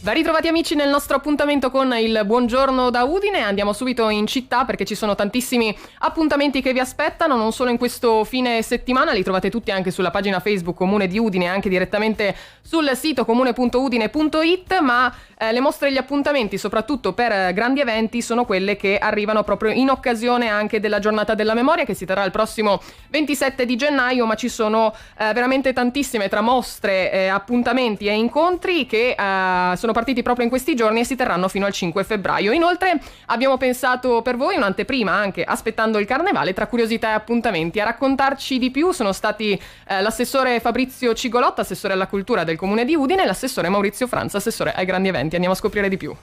Ben ritrovati amici nel nostro appuntamento con il Buongiorno da Udine. Andiamo subito in città perché ci sono tantissimi appuntamenti che vi aspettano, non solo in questo fine settimana, li trovate tutti anche sulla pagina Facebook Comune di Udine e anche direttamente sul sito comune.udine.it, ma le mostre e gli appuntamenti, soprattutto per grandi eventi, sono quelle che arrivano proprio in occasione anche della Giornata della Memoria, che si terrà il prossimo 27 di gennaio, ma ci sono veramente tantissime tra mostre, appuntamenti e incontri che sono partiti proprio in questi giorni e si terranno fino al 5 febbraio. Inoltre abbiamo pensato per voi un'anteprima, anche aspettando il carnevale, tra curiosità e appuntamenti. A raccontarci di più sono stati l'assessore Fabrizio Cigolotta, assessore alla cultura del Comune di Udine, e l'assessore Maurizio Franza, assessore ai grandi eventi. Andiamo a scoprire di più.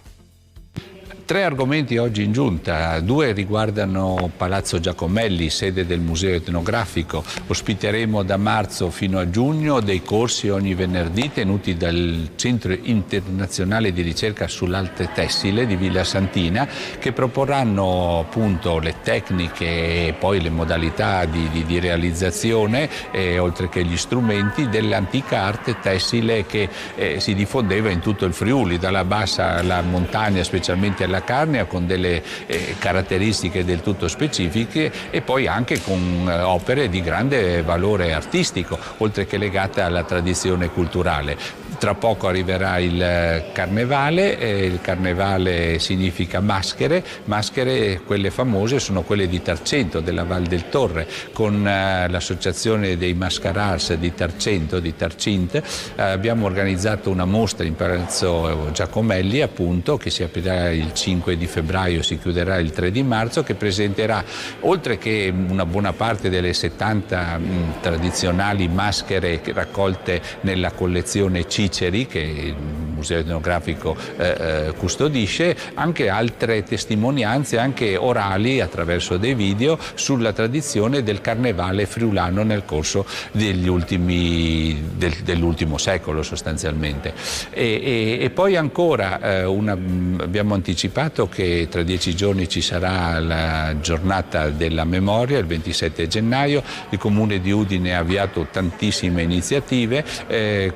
3 argomenti oggi in giunta, 2 riguardano Palazzo Giacomelli, sede del Museo Etnografico. Ospiteremo da marzo fino a giugno dei corsi ogni venerdì tenuti dal Centro Internazionale di Ricerca sull'Arte Tessile di Villa Santina, che proporranno appunto le tecniche e poi le modalità di realizzazione, oltre che gli strumenti dell'antica arte tessile che si diffondeva in tutto il Friuli, dalla bassa alla montagna, specialmente alla Carnia, con delle caratteristiche del tutto specifiche, e poi anche con opere di grande valore artistico, oltre che legate alla tradizione culturale. Tra poco arriverà il carnevale, il carnevale significa maschere, quelle famose sono quelle di Tarcento, della Val del Torre, con l'associazione dei Mascarars di Tarcento, di Tarcint. Abbiamo organizzato una mostra in Palazzo Giacomelli, appunto, che si aprirà il 5 di febbraio, si chiuderà il 3 di marzo, che presenterà, oltre che una buona parte delle 70 tradizionali maschere raccolte nella collezione Ciceri, che il Museo Etnografico custodisce, anche altre testimonianze, anche orali, attraverso dei video, sulla tradizione del carnevale friulano nel corso dell'ultimo secolo sostanzialmente. E poi ancora abbiamo anticipato che tra 10 giorni ci sarà la Giornata della Memoria, il 27 gennaio. Il Comune di Udine ha avviato tantissime iniziative.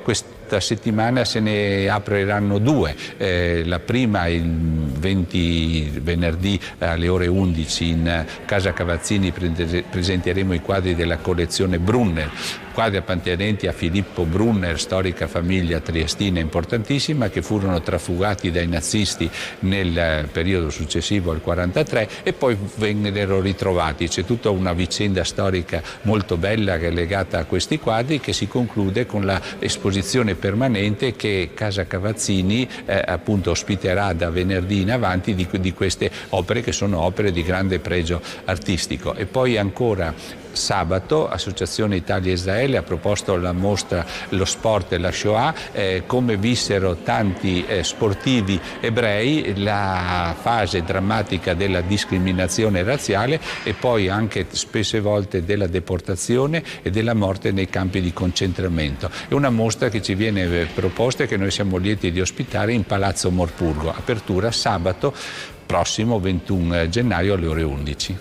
Questa settimana se ne apriranno 2, la prima il 20 venerdì alle ore 11 in Casa Cavazzini presenteremo i quadri della collezione Brunner, quadri appartenenti a Filippo Brunner, storica famiglia triestina importantissima, che furono trafugati dai nazisti nel periodo successivo al 1943 e poi vennero ritrovati. C'è tutta una vicenda storica molto bella che è legata a questi quadri, che si conclude con la esposizione permanente che Casa Cavazzini appunto ospiterà da venerdì in avanti di queste opere, che sono opere di grande pregio artistico. E poi ancora sabato Associazione Italia-Israele ha proposto la mostra Lo sport e la Shoah, come vissero tanti sportivi ebrei la fase drammatica della discriminazione razziale e poi anche spesse volte della deportazione e della morte nei campi di concentramento. È una mostra che ci viene proposta e che noi siamo lieti di ospitare in Palazzo Morpurgo. Apertura sabato prossimo 21 gennaio alle ore 11.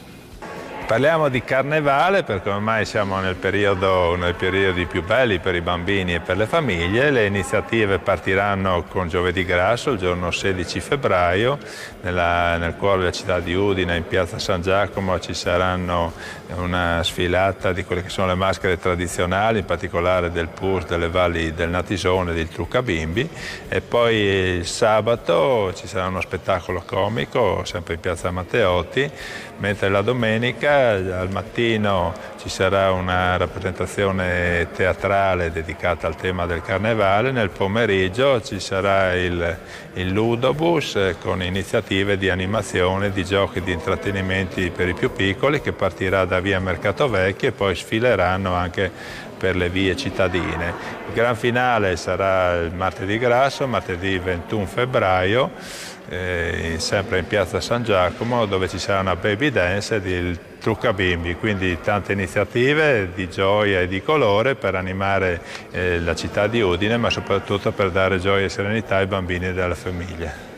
Parliamo di carnevale perché ormai siamo nel periodi più belli per i bambini e per le famiglie. Le iniziative partiranno con Giovedì Grasso, il giorno 16 febbraio, nel cuore della città di Udine, in piazza San Giacomo, ci saranno una sfilata di quelle che sono le maschere tradizionali, in particolare del PUS, delle valli del Natisone e del Truccabimbi, e poi il sabato ci sarà uno spettacolo comico, sempre in piazza Matteotti, mentre la domenica al mattino ci sarà una rappresentazione teatrale dedicata al tema del carnevale. Nel pomeriggio ci sarà il Ludobus con iniziative di animazione, di giochi, di intrattenimenti per i più piccoli, che partirà da via Mercato Vecchio e poi sfileranno anche per le vie cittadine. Il gran finale sarà il martedì grasso, martedì 21 febbraio, sempre in piazza San Giacomo, dove ci sarà una baby dance del Truccabimbi, quindi tante iniziative di gioia e di colore per animare la città di Udine, ma soprattutto per dare gioia e serenità ai bambini e alle famiglie.